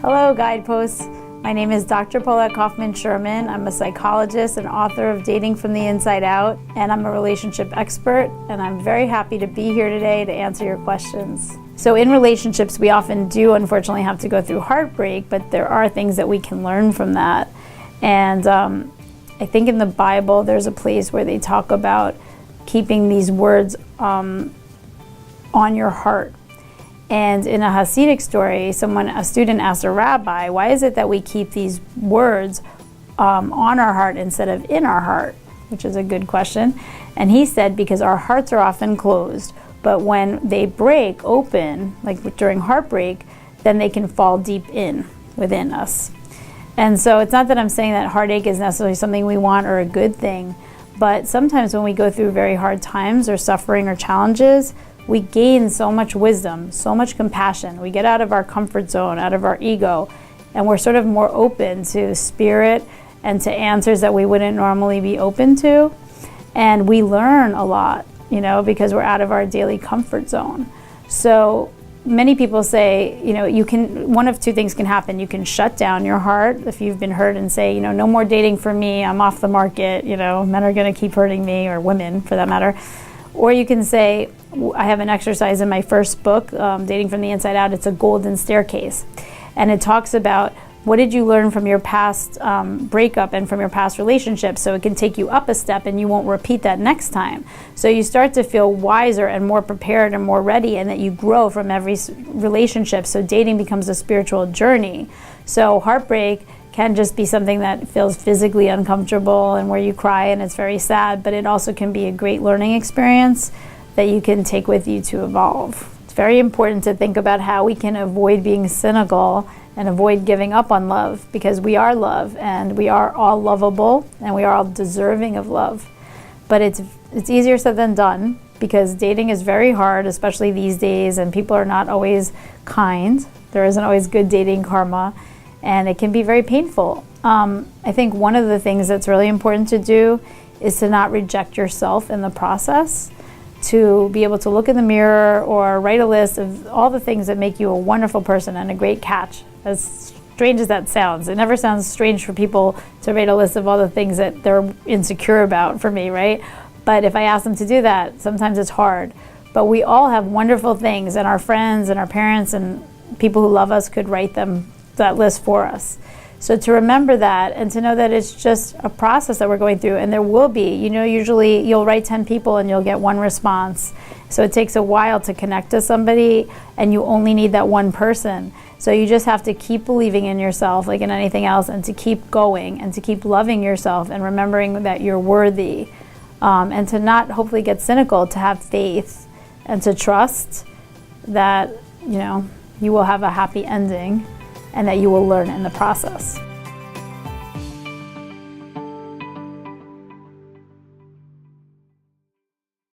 Hello, Guideposts. My name is Dr. Paulette Sherman. I'm a psychologist and author of Dating from the Inside Out, and I'm a relationship expert, and I'm very happy to be here today to answer your questions. So in relationships, we often do unfortunately have to go through heartbreak, but there are things that we can learn from that. And I think in the Bible, there's a place where they talk about keeping these words on your heart. And in a Hasidic story, a student asked a rabbi, why is it that we keep these words on our heart instead of in our heart? Which is a good question. And he said, because our hearts are often closed, but when they break open, like during heartbreak, then they can fall deep in within us. And so it's not that I'm saying that heartache is necessarily something we want or a good thing, but sometimes when we go through very hard times or suffering or challenges, we gain so much wisdom, so much compassion. We get out of our comfort zone, out of our ego, and we're sort of more open to spirit and to answers that we wouldn't normally be open to. And we learn a lot, because we're out of our daily comfort zone. So many people say, one of two things can happen. You can shut down your heart if you've been hurt and say, no more dating for me, I'm off the market, men are gonna keep hurting me, or women for that matter. Or you can say, I have an exercise in my first book, Dating from the Inside Out. It's a golden staircase. And it talks about what did you learn from your past breakup and from your past relationships, so it can take you up a step and you won't repeat that next time. So you start to feel wiser and more prepared and more ready, and that you grow from every relationship. So dating becomes a spiritual journey. So heartbreak can just be something that feels physically uncomfortable and where you cry and it's very sad, but it also can be a great learning experience that you can take with you to evolve. It's very important to think about how we can avoid being cynical and avoid giving up on love, because we are love and we are all lovable and we are all deserving of love. But it's easier said than done, because dating is very hard, especially these days, and people are not always kind. There isn't always good dating karma, and it can be very painful. I think one of the things that's really important to do is to not reject yourself in the process, to be able to look in the mirror or write a list of all the things that make you a wonderful person and a great catch. As strange as that sounds, it never sounds strange for people to write a list of all the things that they're insecure about, for me, right? But if I ask them to do that, sometimes it's hard. But we all have wonderful things, and our friends and our parents and people who love us could write that list for us. So to remember that, and to know that it's just a process that we're going through, and there will be, usually you'll write 10 people and you'll get one response. So it takes a while to connect to somebody, and you only need that one person. So you just have to keep believing in yourself, like in anything else, and to keep going and to keep loving yourself and remembering that you're worthy, and to not hopefully get cynical, to have faith and to trust that, you will have a happy ending, and that you will learn in the process.